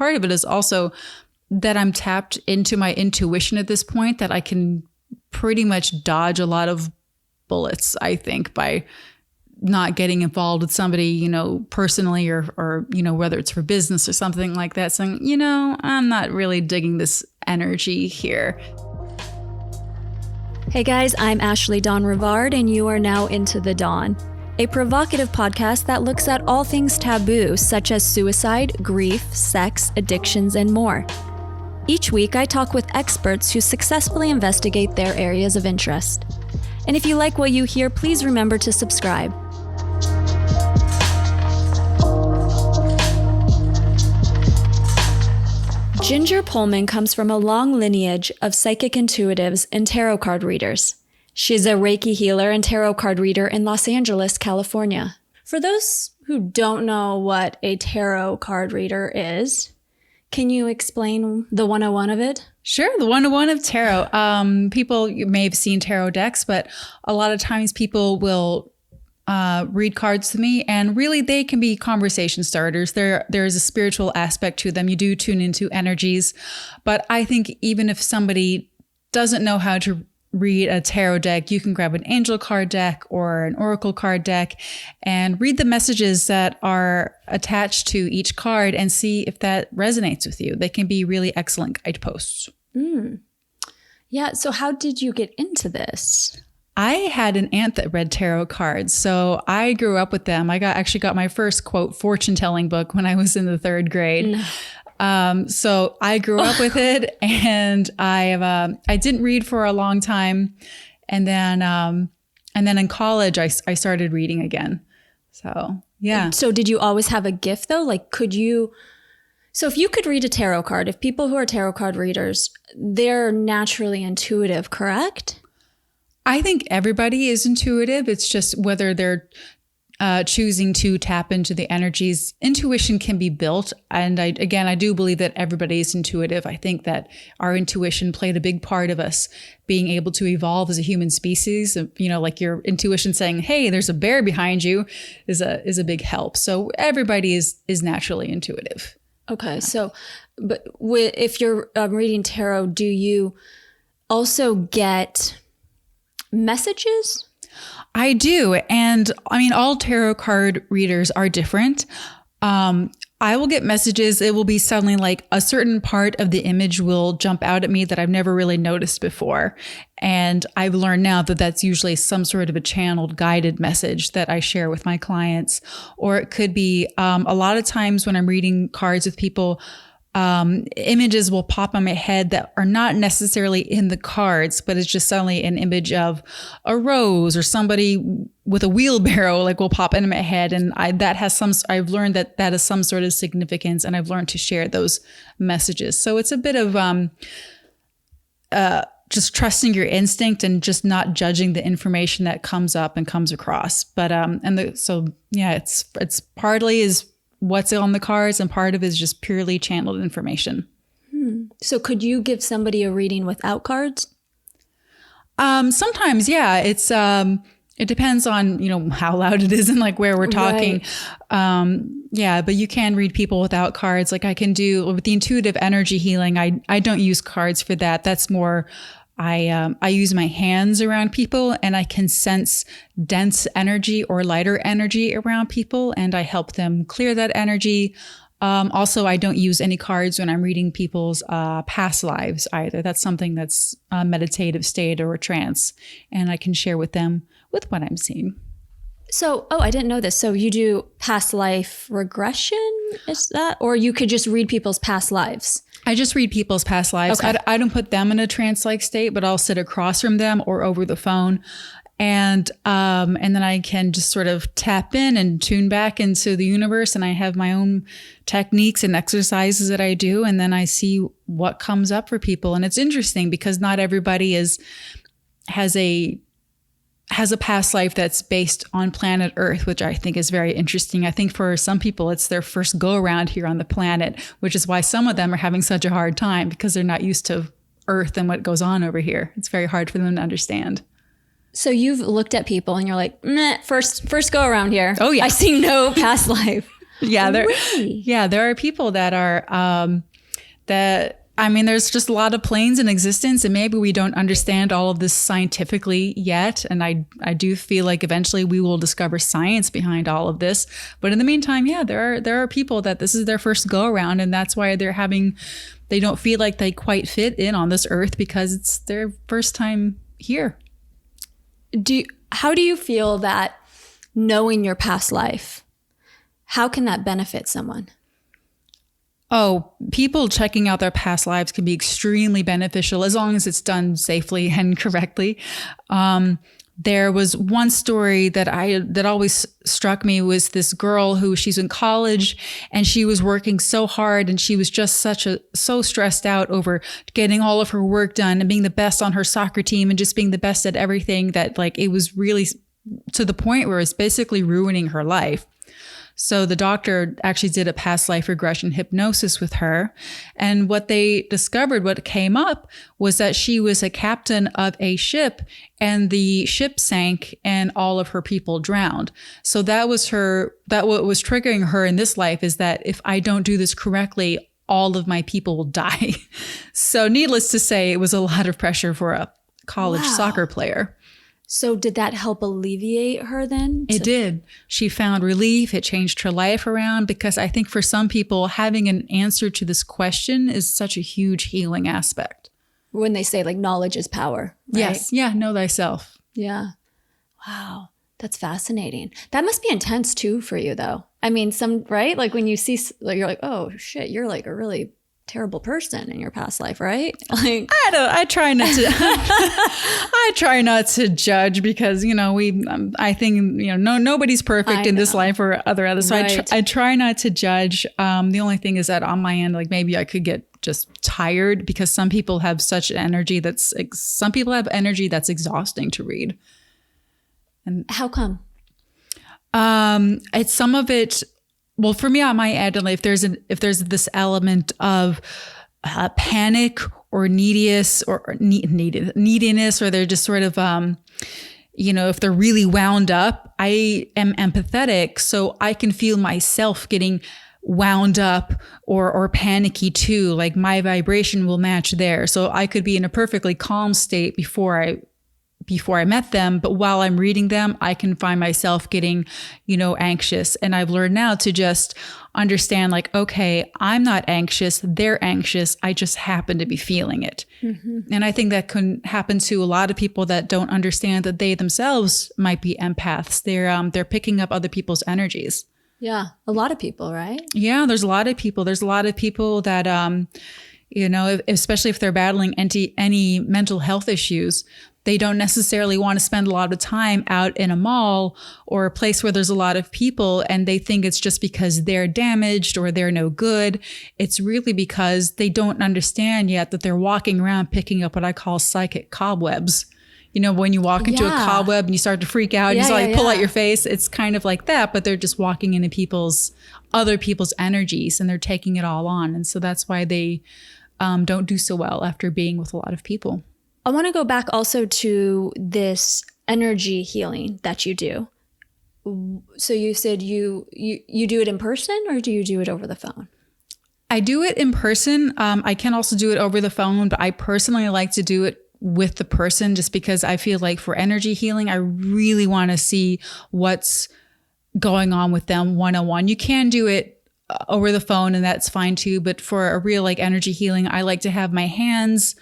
part of it is also that I'm tapped into my intuition at this point, that I can pretty much dodge a lot of bullets, I think, by not getting involved with somebody, you know, personally or, you know, whether it's for business or something like that, saying, you know, I'm not really digging this energy here. Hey guys, I'm Ashley Dawn Rivard, and you are now into The Dawn, a provocative podcast that looks at all things taboo, such as suicide, grief, sex, addictions, and more. Each week, I talk with experts who successfully investigate their areas of interest. And if you like what you hear, please remember to subscribe. Ginger Pullman comes from a long lineage of psychic intuitives and tarot card readers. She's a Reiki healer and tarot card reader in Los Angeles, California. For those who don't know what a tarot card reader is, can you explain the 101 of it? Sure, the 101 of tarot. People, you may have seen tarot decks, but a lot of times people will read cards to me, and really they can be conversation starters. There is a spiritual aspect to them. You do tune into energies, but I think even if somebody doesn't know how to read a tarot deck, you can grab an angel card deck or an oracle card deck and read the messages that are attached to each card and see if that resonates with you. They can be really excellent guideposts. Yeah. So how did you get into this? I had an aunt that read tarot cards, so I grew up with them. I actually got my first, quote, fortune telling book when I was in the 3rd grade. So I grew up with it, and I didn't read for a long time, and then in college I started reading again. So yeah. So did you always have a gift though? Like, so if you could read a tarot card, if people who are tarot card readers, they're naturally intuitive, correct? I think everybody is intuitive. It's just whether they're choosing to tap into the energies. Intuition can be built. And I do believe that everybody is intuitive. I think that our intuition played a big part of us being able to evolve as a human species. You know, like your intuition saying, hey, there's a bear behind you is a big help. So everybody is naturally intuitive. Okay. So, but if you're reading tarot, do you also get messages? I do. And I mean, all tarot card readers are different. I will get messages. It will be suddenly like a certain part of the image will jump out at me that I've never really noticed before. And I've learned now that that's usually some sort of a channeled guided message that I share with my clients. Or it could be a lot of times when I'm reading cards with people, images will pop in my head that are not necessarily in the cards, but it's just suddenly an image of a rose or somebody with a wheelbarrow like will pop into my head. And I've learned that has some sort of significance, and I've learned to share those messages. So it's a bit of, just trusting your instinct and just not judging the information that comes up and comes across. But, it's partly is what's on the cards, and part of it is just purely channeled information. So could you give somebody a reading without cards? Sometimes, yeah. It depends on, you know, how loud it is and like where we're talking. Right. But you can read people without cards. Like I can do with the intuitive energy healing. I don't use cards for that. That's more, I use my hands around people, and I can sense dense energy or lighter energy around people, and I help them clear that energy. Also, I don't use any cards when I'm reading people's past lives either. That's something that's a meditative state or a trance, and I can share with them with what I'm seeing. So, I didn't know this. So you do past life regression, is that? Or you could just read people's past lives? I just read people's past lives. Okay. I don't put them in a trance-like state, but I'll sit across from them or over the phone. And then I can just sort of tap in and tune back into the universe. And I have my own techniques and exercises that I do. And then I see what comes up for people. And it's interesting because not everybody has a past life that's based on planet Earth, which I think is very interesting. I think for some people, it's their first go around here on the planet, which is why some of them are having such a hard time because they're not used to Earth and what goes on over here. It's very hard for them to understand. So you've looked at people and you're like, first go around here. Oh yeah. I see no past life. Yeah, Really? there are people that are there's just a lot of planes in existence, and maybe we don't understand all of this scientifically yet. And I do feel like eventually we will discover science behind all of this. But in the meantime, there are people that this is their first go around, and that's why they don't feel like they quite fit in on this earth because it's their first time here. How do you feel that knowing your past life, how can that benefit someone? Oh, people checking out their past lives can be extremely beneficial as long as it's done safely and correctly. There was one story that always struck me was this girl who she's in college and she was working so hard and she was just so stressed out over getting all of her work done and being the best on her soccer team and just being the best at everything that like it was really to the point where it's basically ruining her life. So the doctor actually did a past life regression hypnosis with her. And what they discovered, what came up, was that she was a captain of a ship and the ship sank and all of her people drowned. So what was triggering her in this life is that if I don't do this correctly, all of my people will die. So needless to say, it was a lot of pressure for a college soccer player. So did that help alleviate her then? It did. She found relief. It changed her life around because I think for some people, having an answer to this question is such a huge healing aspect. When they say like knowledge is power. Right? Yes. Yeah. Know thyself. Yeah. Wow. That's fascinating. That must be intense too for you though. I mean, right? Like when you see, like, you're like, oh shit, you're like a really terrible person in your past life, right? Like I try not to I try not to judge because I think nobody's perfect in this life or others. So right. I try not to judge. The only thing is that on my end, like maybe I could get just tired because some people have such energy some people have energy that's exhausting to read. And how come? It's some of it. Well, for me on my end, if there's this element of panic or neediness, or they're just sort of, if they're really wound up, I am empathetic, so I can feel myself getting wound up or panicky too. Like my vibration will match theirs, so I could be in a perfectly calm state before I met them, but while I'm reading them, I can find myself getting, anxious. And I've learned now to just understand like, okay, I'm not anxious. They're anxious. I just happen to be feeling it. Mm-hmm. And I think that can happen to a lot of people that don't understand that they themselves might be empaths. They're picking up other people's energies. Yeah. A lot of people, right? Yeah. There's a lot of people. There's a lot of people that, especially if they're battling any mental health issues, they don't necessarily want to spend a lot of time out in a mall or a place where there's a lot of people, and they think it's just because they're damaged or they're no good. It's really because they don't understand yet that they're walking around picking up what I call psychic cobwebs. When you walk into a cobweb and you start to freak out, and you pull out your face, it's kind of like that, but they're just walking into other people's energies and they're taking it all on. And so that's why they don't do so well after being with a lot of people. I want to go back also to this energy healing that you do. So you said you do it in person, or do you do it over the phone? I do it in person. I can also do it over the phone, but I personally like to do it with the person just because I feel like for energy healing, I really want to see what's going on with them one-on-one. You can do it over the phone and that's fine too. But for a real like energy healing, I like to have my hands,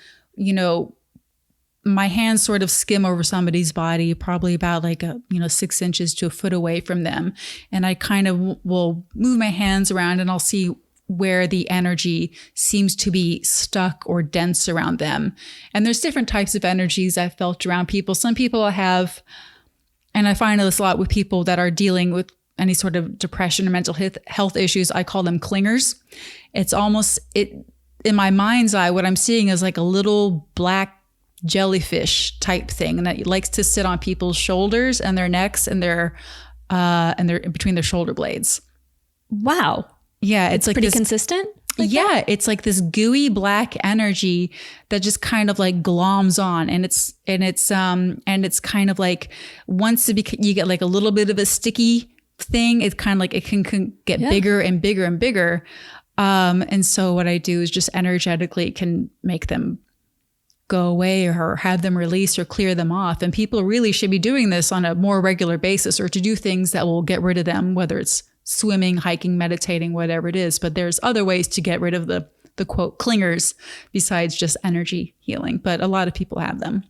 my hands sort of skim over somebody's body, probably about 6 inches to a foot away from them. And I kind of will move my hands around and I'll see where the energy seems to be stuck or dense around them. And there's different types of energies I've felt around people. Some people have, and I find this a lot with people that are dealing with any sort of depression or mental health issues, I call them clingers. It's almost, in my mind's eye, what I'm seeing is like a little black jellyfish type thing, and that likes to sit on people's shoulders and their necks and their between their shoulder blades. Wow. Yeah, it's like pretty this, consistent. It's like this gooey black energy that just kind of like gloms on, and it's kind of like once you get like a little bit of a sticky thing, it's kind of like it can get bigger and bigger and bigger. And so what I do is just energetically can make them go away or have them release or clear them off. And people really should be doing this on a more regular basis, or to do things that will get rid of them, whether it's swimming, hiking, meditating, whatever it is. But there's other ways to get rid of the quote clingers besides just energy healing. But a lot of people have them.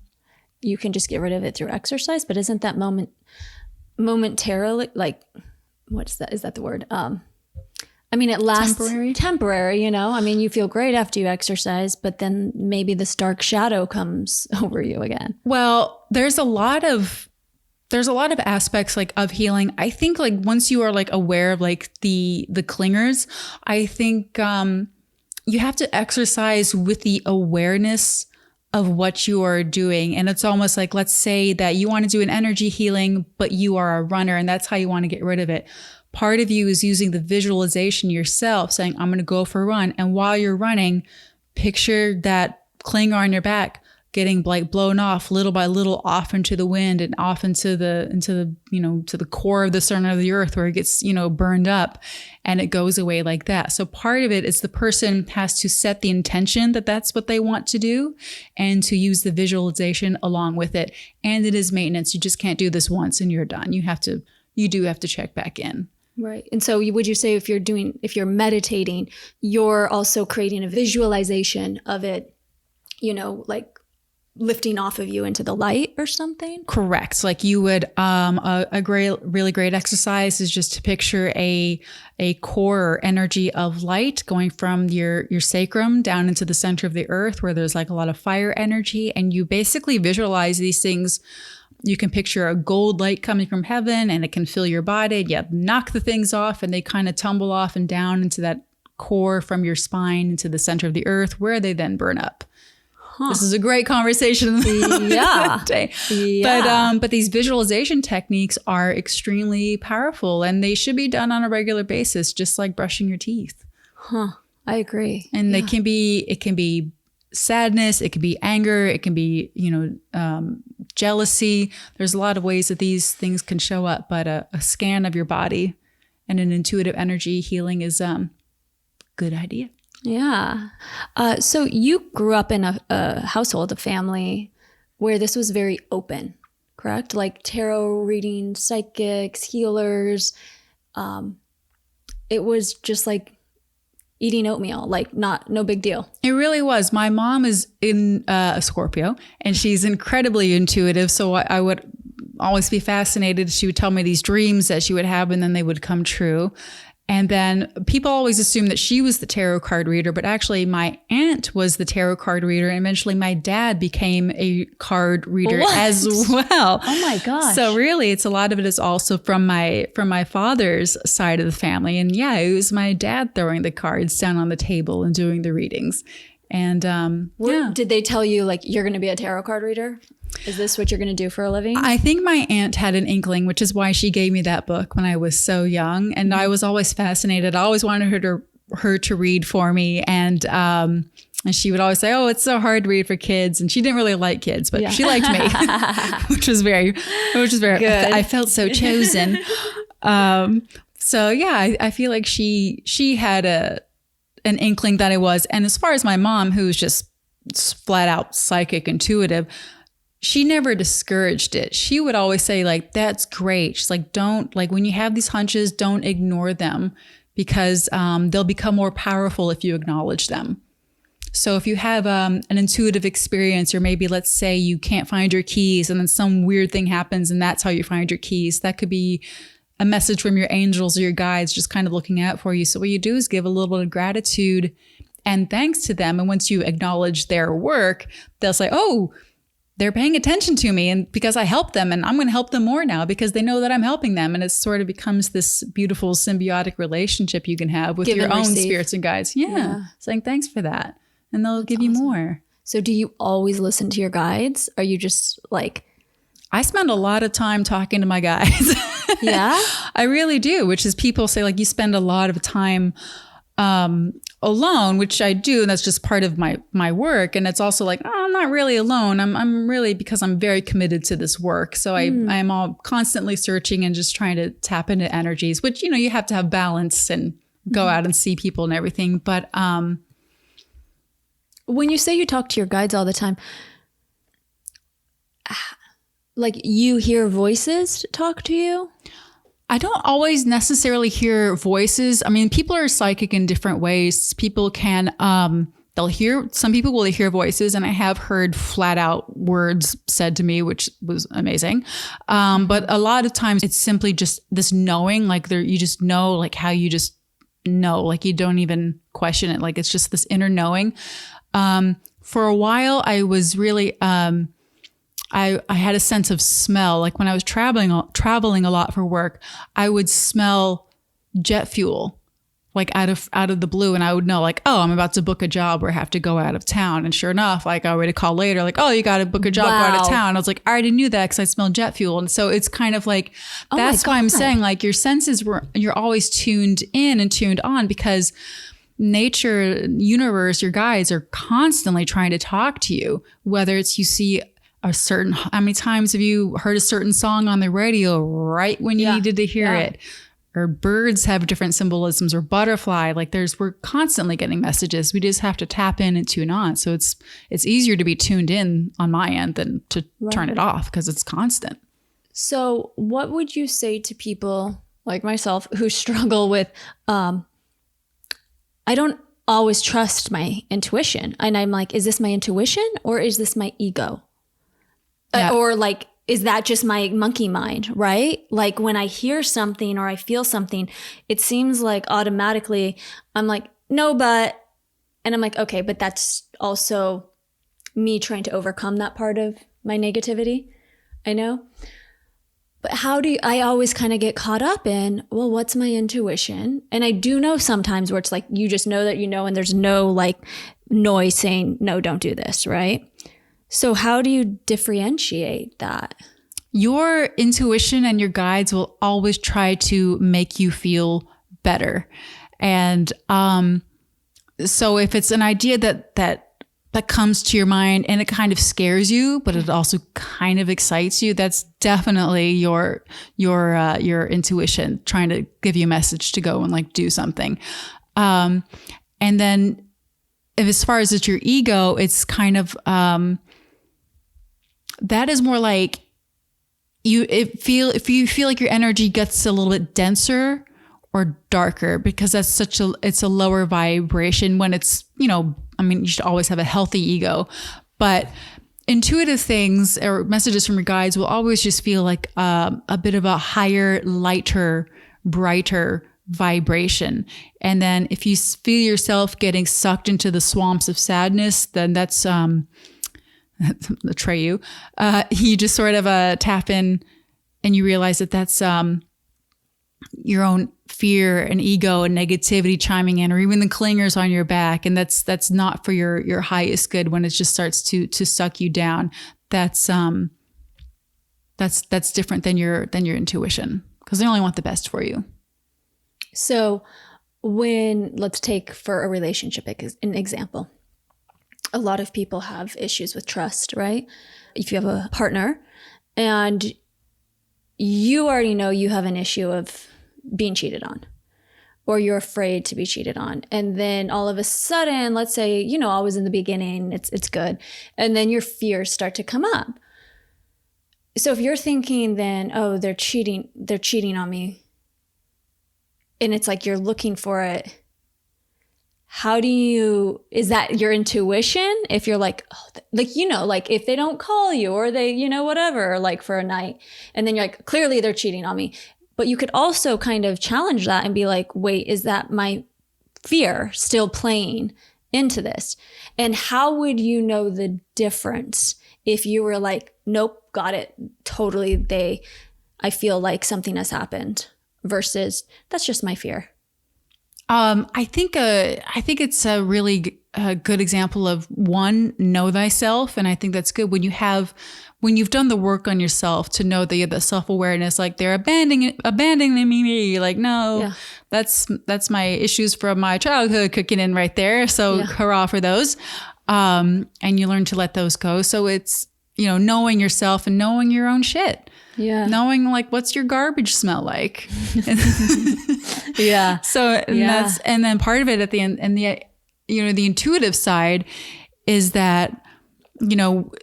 You can just get rid of it through exercise, but isn't that momentarily, like, what's that? Is that the word? I mean, it lasts temporary, you know, I mean, you feel great after you exercise, but then maybe this dark shadow comes over you again. Well, there's a lot of aspects like of healing. I think like once you are like aware of like the clingers, I think, you have to exercise with the awareness of what you are doing. And it's almost like, let's say that you want to do an energy healing, but you are a runner and that's how you want to get rid of it. Part of you is using the visualization yourself, saying, I'm going to go for a run. And while you're running, picture that clinger on your back getting like blown off little by little off into the wind and off into the, to the core of the center of the earth where it gets, burned up, and it goes away like that. So part of it is the person has to set the intention that that's what they want to do and to use the visualization along with it. And it is maintenance. You just can't do this once and you're done. You do have to check back in. Right. And so would you say if you're meditating, you're also creating a visualization of it, like lifting off of you into the light or something? Correct. Like you would, really great exercise is just to picture a core or energy of light going from your sacrum down into the center of the earth where there's like a lot of fire energy. And you basically visualize these things. You can picture a gold light coming from heaven and it can fill your body. You knock the things off and they kind of tumble off and down into that core from your spine into the center of the earth where they then burn up. Huh. This is a great conversation. Yeah. Yeah. But these visualization techniques are extremely powerful and they should be done on a regular basis, just like brushing your teeth. Huh. I agree. And it can be sadness, it can be anger, it can be, jealousy. There's a lot of ways that these things can show up, but a scan of your body and an intuitive energy healing is a good idea. Yeah. So you grew up in a household, a family where this was very open, correct? Like tarot reading, psychics, healers. It was just like eating oatmeal, like no big deal. It really was. My mom is in a Scorpio and she's incredibly intuitive. So I would always be fascinated. She would tell me these dreams that she would have and then they would come true. And then people always assume that she was the tarot card reader, but actually my aunt was the tarot card reader. And eventually my dad became a card reader as well. Oh my gosh. So really it's a lot of it is also from my father's side of the family. And yeah, it was my dad throwing the cards down on the table and doing the readings. And Did they tell you like, you're going to be a tarot card reader? Is this what you're going to do for a living? I think my aunt had an inkling, which is why she gave me that book when I was so young. And I was always fascinated. I always wanted her to read for me. And she would always say, oh, it's so hard to read for kids. And she didn't really like kids, but she liked me, which was very good. I felt so chosen. So yeah, I feel like she had an inkling that I was. And as far as my mom, who's just flat out psychic intuitive, she never discouraged it. She would always say like, that's great. She's like, when you have these hunches, don't ignore them because they'll become more powerful if you acknowledge them. So if you have an intuitive experience, or maybe let's say you can't find your keys and then some weird thing happens and that's how you find your keys, that could be a message from your angels or your guides just kind of looking out for you. So what you do is give a little bit of gratitude and thanks to them. And once you acknowledge their work, they'll say, oh, they're paying attention to me and because I helped them and I'm going to help them more now because they know that I'm helping them. And it sort of becomes this beautiful symbiotic relationship you can have with your own spirits and guides. Yeah. Saying thanks for that. And they'll give you more. So do you always listen to your guides? Are you just like... I spend a lot of time talking to my guides. Yeah? I really do, which is people say like you spend a lot of time alone, which I do, and that's just part of my work. And it's also like, oh, I'm not really alone. I'm really, because I'm very committed to this work. So I'm all constantly searching and just trying to tap into energies, which, you know, you have to have balance and go out and see people and everything. But when you say you talk to your guides all the time, like you hear voices talk to you? I don't always necessarily hear voices. I mean, people are psychic in different ways. People can, some people will hear voices, and I have heard flat out words said to me, which was amazing. But a lot of times it's simply just this knowing, like you just know, like how you just know, like you don't even question it. Like it's just this inner knowing. For a while I was really, I had a sense of smell. Like when I was traveling a lot for work, I would smell jet fuel, like out of the blue. And I would know like, oh, I'm about to book a job or have to go out of town. And sure enough, like I would call later, like, oh, you got to book a job, go out of town. I was like, I already knew that because I smelled jet fuel. And so it's kind of like, that's why I'm saying like your senses you're always tuned in and tuned on, because nature, universe, your guides are constantly trying to talk to you, whether it's you see how many times have you heard a certain song on the radio right when you needed to hear it? Or birds have different symbolisms, or butterfly. Like we're constantly getting messages. We just have to tap in and tune on. So it's easier to be tuned in on my end than to turn it off, because it's constant. So what would you say to people like myself who struggle with, I don't always trust my intuition. And I'm like, is this my intuition or is this my ego? Yeah. Or like, is that just my monkey mind, right? Like when I hear something or I feel something, it seems like automatically I'm like, no, but, and I'm like, okay, but that's also me trying to overcome that part of my negativity. I know. But I always kind of get caught up in, well, what's my intuition? And I do know sometimes where it's like, you just know that you know, and there's no like noise saying, no, don't do this, right? So how do you differentiate that? Your intuition and your guides will always try to make you feel better. And so if it's an idea that comes to your mind and it kind of scares you, but it also kind of excites you, that's definitely your intuition trying to give you a message to go and like do something. And then as far as it's your ego, it's kind of that is more like if you feel like your energy gets a little bit denser or darker, because it's a lower vibration when it's, you know, I mean, you should always have a healthy ego, but intuitive things or messages from your guides will always just feel like a bit of a higher, lighter, brighter vibration. And then if you feel yourself getting sucked into the swamps of sadness, then that's betray you. You just sort of tap in and you realize that that's your own fear and ego and negativity chiming in, or even the clingers on your back. And that's not for your highest good when it just starts to suck you down. That's different than your intuition, because they only want the best for you. So let's take for a relationship an example. A lot of people have issues with trust, right? If you have a partner and you already know you have an issue of being cheated on, or you're afraid to be cheated on. And then all of a sudden, let's say, you know, always in the beginning, it's good. And then your fears start to come up. So if you're thinking then, oh, they're cheating on me. And it's like, you're looking for it. Is that your intuition? If you're like, oh, like, you know, like if they don't call you or they, you know, whatever, like for a night, and then you're like, clearly they're cheating on me. But you could also kind of challenge that and be like, wait, is that my fear still playing into this? And how would you know the difference if you were like, nope, got it, totally, I feel like something has happened, versus that's just my fear? I think it's a really a good example of one, know thyself. And I think that's good when you've done the work on yourself to know that you have the self-awareness, like they're abandoning me. Like, no, that's my issues from my childhood kicking in right there. So hurrah for those. And you learn to let those go. So it's, knowing yourself and knowing your own shit. Yeah. Knowing like, what's your garbage smell like? Yeah. So and then part of it at the end, and the intuitive side is that,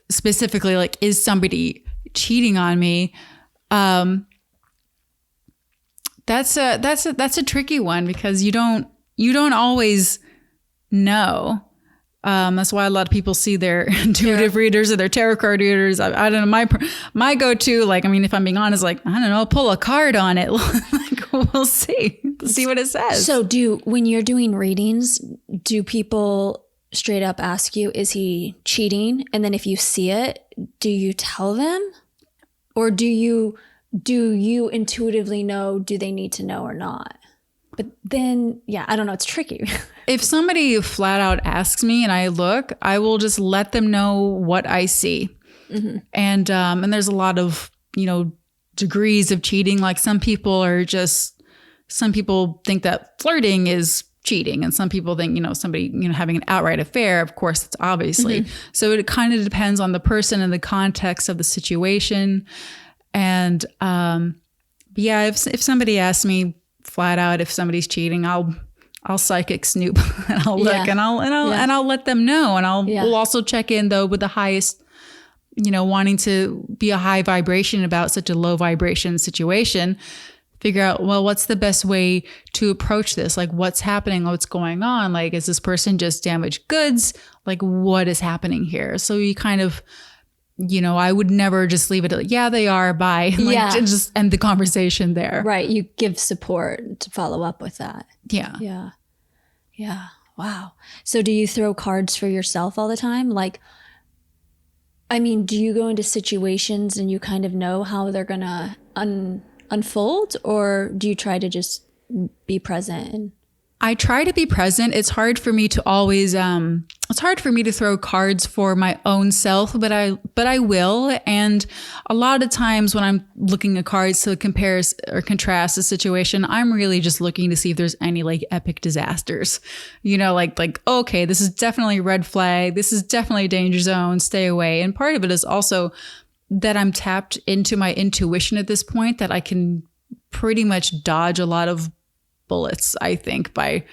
specifically like, is somebody cheating on me? That's a tricky one because you don't always know. That's why a lot of people see their intuitive readers or their tarot card readers. I don't know. My go-to, like, I mean, if I'm being honest, like, I don't know, pull a card on it. Like, we'll see what it says. So when you're doing readings, do people straight up ask you, is he cheating? And then if you see it, do you tell them? Or do you intuitively know, do they need to know or not? But then, I don't know. It's tricky. If somebody flat out asks me and I look, I will just let them know what I see. Mm-hmm. And there's a lot of, degrees of cheating. Like some people think that flirting is cheating. And some people think, somebody, having an outright affair, of course, it's obviously. Mm-hmm. So it kind of depends on the person and the context of the situation. And if somebody asks me flat out if somebody's cheating, I'll psychic snoop and I'll look and I'll let them know. And we'll also check in though with the highest, wanting to be a high vibration about such a low vibration situation. Figure out, well, what's the best way to approach this? Like, what's happening? What's going on? Like, is this person just damaged goods? Like, what is happening here? So you kind of, I would never just leave it at, they are, bye. Like, just end the conversation there. Right. You give support to follow up with that. Yeah. Yeah. Yeah. Wow. So do you throw cards for yourself all the time? Like, I mean, do you go into situations and you kind of know how they're going to unfold, or do you try to just be present? I try to be present. It's hard for me to always, it's hard for me to throw cards for my own self, but I will. And a lot of times when I'm looking at cards to compare or contrast a situation, I'm really just looking to see if there's any like epic disasters, like, okay, this is definitely a red flag. This is definitely a danger zone. Stay away. And part of it is also that I'm tapped into my intuition at this point, that I can pretty much dodge a lot of bullets, I think, by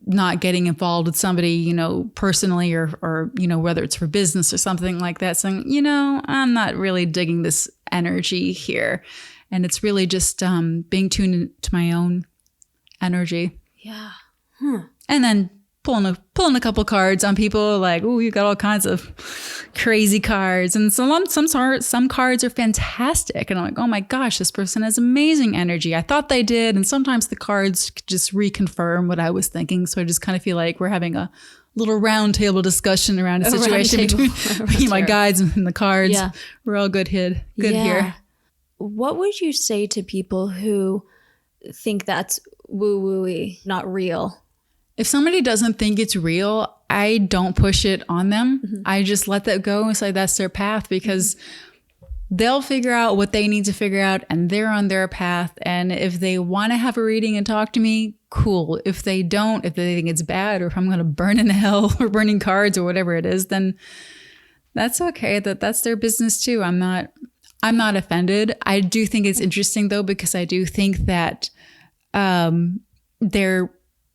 not getting involved with somebody, personally or, whether it's for business or something like that, saying, I'm not really digging this energy here. And it's really just being tuned to my own energy. Yeah. And then pulling a couple cards on people, like, oh, you got all kinds of crazy cards. And some cards are fantastic. And I'm like, oh my gosh, this person has amazing energy. I thought they did. And sometimes the cards just reconfirm what I was thinking. So I just kind of feel like we're having a little round table discussion around a situation between my guides and the cards. Yeah. We're all good here. What would you say to people who think that's woo-woo-y, not real? If somebody doesn't think it's real, I don't push it on them. Mm-hmm. I just let that go and say that's their path, because they'll figure out what they need to figure out and they're on their path. And if they want to have a reading and talk to me, cool. If they don't, if they think it's bad, or if I'm going to burn in hell or burning cards or whatever it is, then that's okay. That's their business too. I'm not offended. I do think it's interesting though, because I do think that there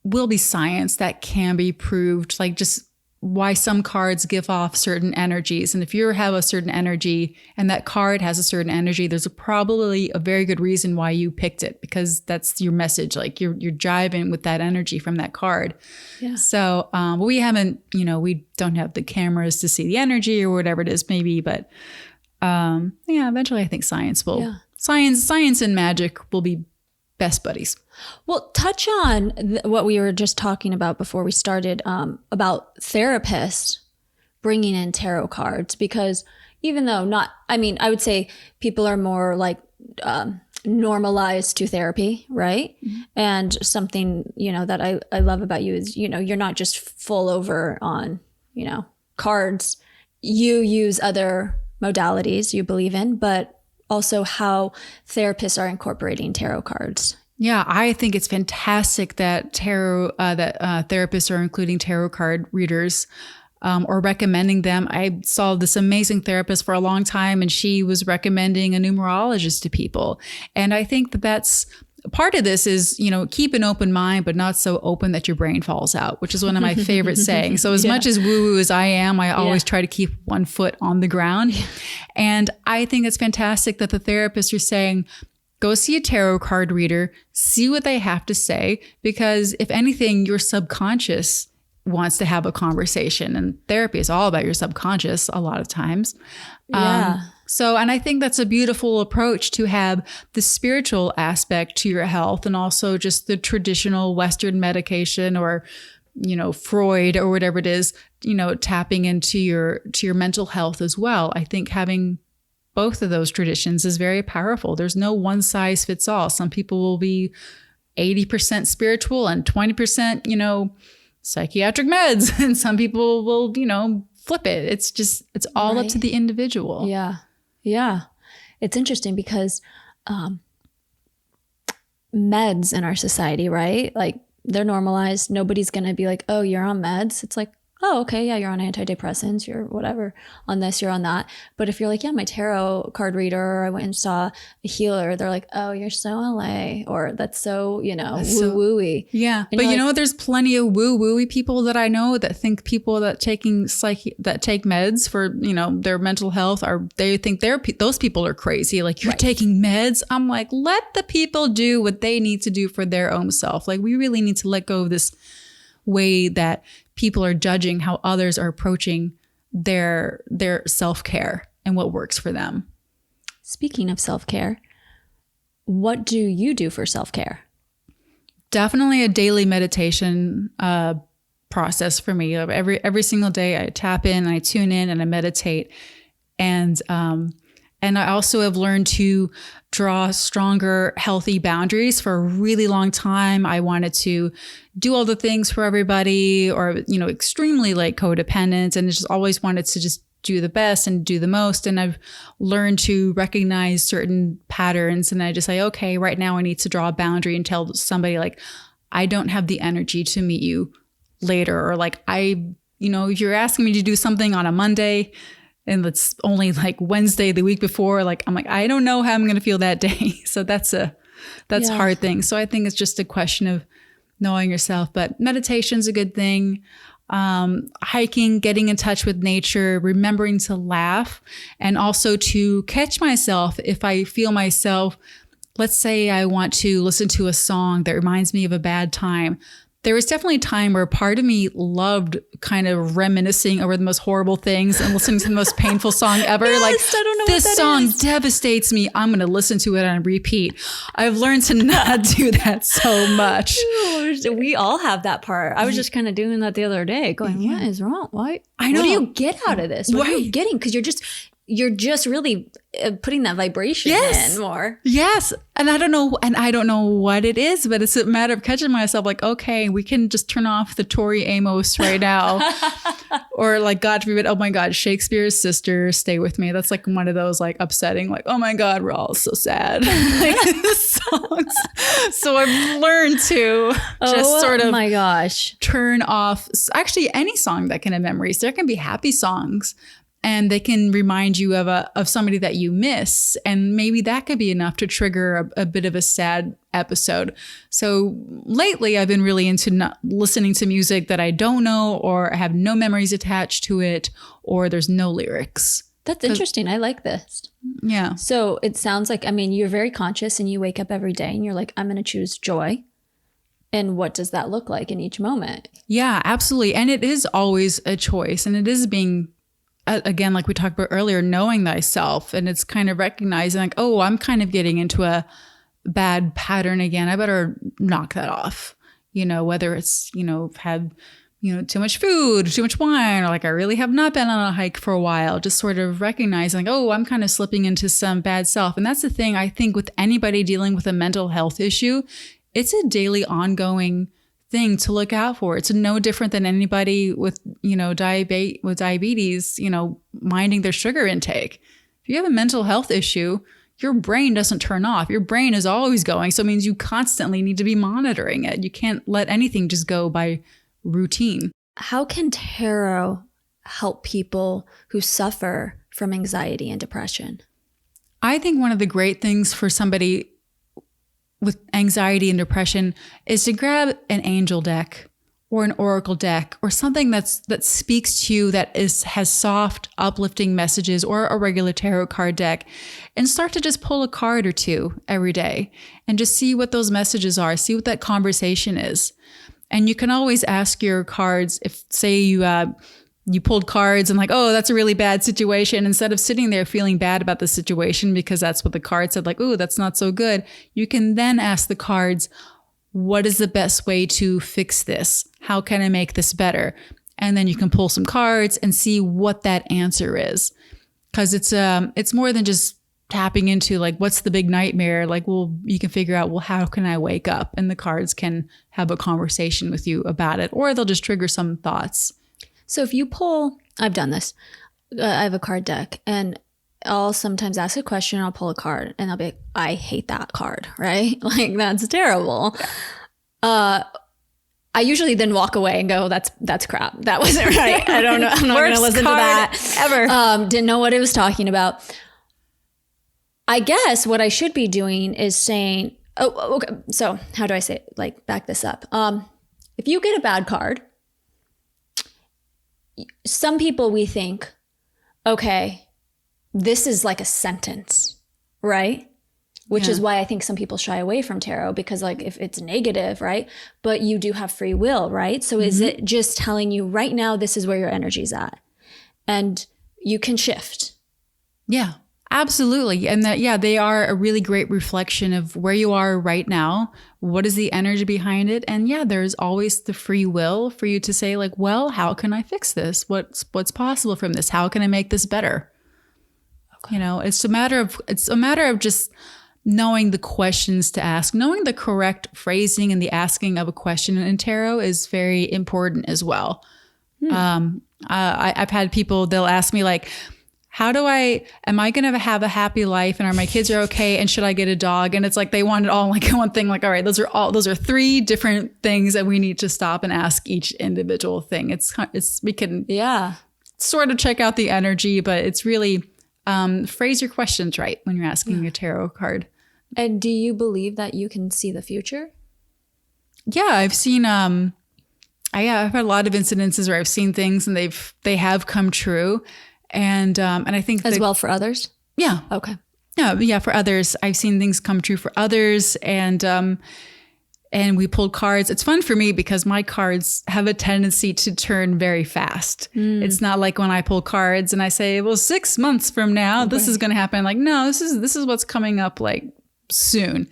will be science that can be proved, like just why some cards give off certain energies. And if you have a certain energy and that card has a certain energy, there's probably a very good reason why you picked it, because that's your message. Like you're jiving with that energy from that card. Yeah. So we haven't, we don't have the cameras to see the energy or whatever it is maybe, but eventually I think science and magic will be best buddies. Well, touch on what we were just talking about before we started, about therapists bringing in tarot cards, because even though I would say people are more like normalized to therapy, right? Mm-hmm. And something, that I love about you is, you're not just full over on, cards. You use other modalities you believe in, but also how therapists are incorporating tarot cards. Yeah, I think it's fantastic that therapists are including tarot card readers or recommending them. I saw this amazing therapist for a long time, and she was recommending a numerologist to people. And I think that that's part of this is, keep an open mind, but not so open that your brain falls out, which is one of my favorite sayings. So as much as woo-woo as I am, I always try to keep one foot on the ground. And I think it's fantastic that the therapists are saying, go see a tarot card reader, see what they have to say, because if anything, your subconscious wants to have a conversation, and therapy is all about your subconscious a lot of times. And I think that's a beautiful approach to have the spiritual aspect to your health, and also just the traditional Western medication or, Freud or whatever it is, tapping into your mental health as well. I think having both of those traditions is very powerful. There's no one size fits all. Some people will be 80% spiritual and 20%, psychiatric meds. And some people will, flip it. It's all up to the individual. Yeah. Yeah. It's interesting because meds in our society, right? Like they're normalized. Nobody's going to be like, oh, you're on meds. It's like, oh, okay, yeah, you're on antidepressants, you're whatever, on this, you're on that. But if you're like, yeah, my tarot card reader, or I went and saw a healer, they're like, oh, you're so LA, or that's so, woo-woo-y. Yeah, and but there's plenty of woo-woo-y people that I know that think people that take meds for, their mental health they think those people are crazy. Like, you're taking meds? I'm like, let the people do what they need to do for their own self. Like, we really need to let go of this way that people are judging how others are approaching their self-care and what works for them. Speaking of self-care, what do you do for self-care? Definitely a daily meditation process for me. Every single day I tap in, I tune in, and I meditate. And I also have learned to draw stronger, healthy boundaries. For a really long time, I wanted to do all the things for everybody, or, extremely like codependent, and just always wanted to just do the best and do the most. And I've learned to recognize certain patterns, and I just say, okay, right now I need to draw a boundary and tell somebody, like, I don't have the energy to meet you later. Or like, if you're asking me to do something on a Monday, and it's only like Wednesday the week before, like, I'm like, I don't know how I'm going to feel that day. So that's a hard thing. So I think it's just a question of knowing yourself, but meditation's a good thing. Hiking, getting in touch with nature, remembering to laugh, and also to catch myself if I feel myself. Let's say I want to listen to a song that reminds me of a bad time. There was definitely a time where part of me loved kind of reminiscing over the most horrible things and listening to the most painful song ever. Yes, like, I don't know this what that song is. Devastates me. I'm going to listen to it on repeat. I've learned to not do that so much. We all have that part. I was just kind of doing that the other day, going, what is wrong? Why? I know. What do you get out of this? What are you getting? Because you're just really putting that vibration in more. Yes. And I don't know what it is, but it's a matter of catching myself like, okay, we can just turn off the Tori Amos right now. Or like, God forbid, oh my God, Shakespeare's Sister, Stay With Me. That's like one of those like upsetting, like, oh my God, we're all so sad. Like, songs. So I've learned to just sort of, my gosh, turn off actually any song that can have memories. There can be happy songs, and they can remind you of somebody that you miss. And maybe that could be enough to trigger a bit of a sad episode. So lately I've been really into not listening to music that I don't know, or I have no memories attached to it, or there's no lyrics. That's interesting. I like this. Yeah. So it sounds like, you're very conscious, and you wake up every day and you're like, I'm going to choose joy. And what does that look like in each moment? Yeah, absolutely. And it is always a choice, and it is being, again, like we talked about earlier, knowing thyself. And it's kind of recognizing like, oh, I'm kind of getting into a bad pattern again. I better knock that off. Whether it's, have, too much food, too much wine, or like I really have not been on a hike for a while, just sort of recognizing like, oh, I'm kind of slipping into some bad self. And that's the thing, I think, with anybody dealing with a mental health issue, it's a daily ongoing thing to look out for. It's no different than anybody with, diabetes, minding their sugar intake. If you have a mental health issue, your brain doesn't turn off. Your brain is always going. So it means you constantly need to be monitoring it. You can't let anything just go by routine. How can tarot help people who suffer from anxiety and depression? I think one of the great things for somebody with anxiety and depression is to grab an angel deck or an oracle deck or something that speaks to you, that has soft, uplifting messages, or a regular tarot card deck, and start to just pull a card or two every day and just see what those messages are, see what that conversation is. And you can always ask your cards, if say you pulled cards and like, oh, that's a really bad situation. Instead of sitting there feeling bad about the situation because that's what the card said, like, oh, that's not so good. You can then ask the cards, what is the best way to fix this? How can I make this better? And then you can pull some cards and see what that answer is. Because it's more than just tapping into like, what's the big nightmare? Like, well, you can figure out, well, how can I wake up? And the cards can have a conversation with you about it, or they'll just trigger some thoughts. So if you pull, I've done this. I have a card deck and I'll sometimes ask a question, I'll pull a card and I'll be like, I hate that card, right? Like, that's terrible. I usually then walk away and go, that's crap. That wasn't right. I don't know. I'm not going to listen to that ever. Didn't know what it was talking about. I guess what I should be doing is saying, oh, okay. So how do I say it? Like, back this up. If you get a bad card, some people, we think, okay, this is like a sentence, right? Which is why I think some people shy away from tarot, because like if it's negative, right? But you do have free will, right? So is it just telling you right now, this is where your energy's at and you can shift? Yeah, absolutely. And that, they are a really great reflection of where you are right now. What is the energy behind it? And there's always the free will for you to say like, well, how can I fix this? What's possible from this? How can I make this better? Okay. It's a matter of just knowing the questions to ask, knowing the correct phrasing and the asking of a question in tarot is very important as well. I've had people, they'll ask me like, am I going to have a happy life and are my kids are okay? And should I get a dog? And it's like, they want it all like one thing. Like, all right, those are three different things that we need to stop and ask each individual thing. We can sort of check out the energy, but it's really, phrase your questions right when you're asking a tarot card. And do you believe that you can see the future? Yeah, I've seen, I've had a lot of incidences where I've seen things and they have come true. And I think as well for others. Yeah. Okay. Yeah. For others, I've seen things come true for others, and we pulled cards. It's fun for me because my cards have a tendency to turn very fast. It's not like when I pull cards and I say, well, 6 months from now, this is going to happen. Like, no, this is what's coming up like soon.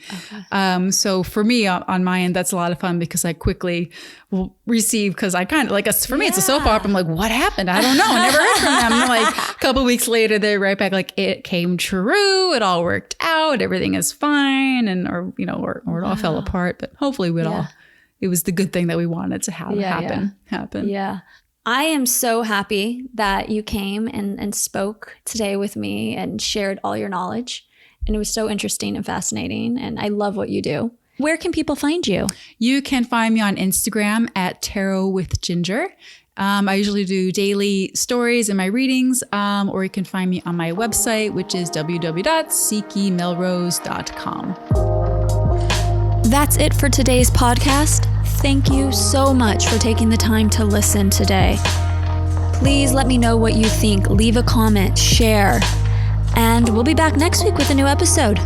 Okay. So for me on my end, that's a lot of fun because I quickly will receive, because I kind of like, for me, it's a soap opera. I'm like, what happened? I don't know. I never heard from them. And like a couple of weeks later, they're right back. Like, it came true. It all worked out. Everything is fine. And, or it all fell apart, but hopefully it was the good thing that we wanted to have happen. Yeah. I am so happy that you came and spoke today with me and shared all your knowledge. And it was so interesting and fascinating. And I love what you do. Where can people find you? You can find me on Instagram at Tarot with Ginger. I usually do daily stories in my readings, or you can find me on my website, which is www.sikimelrose.com. That's it for today's podcast. Thank you so much for taking the time to listen today. Please let me know what you think. Leave a comment, share. And we'll be back next week with a new episode.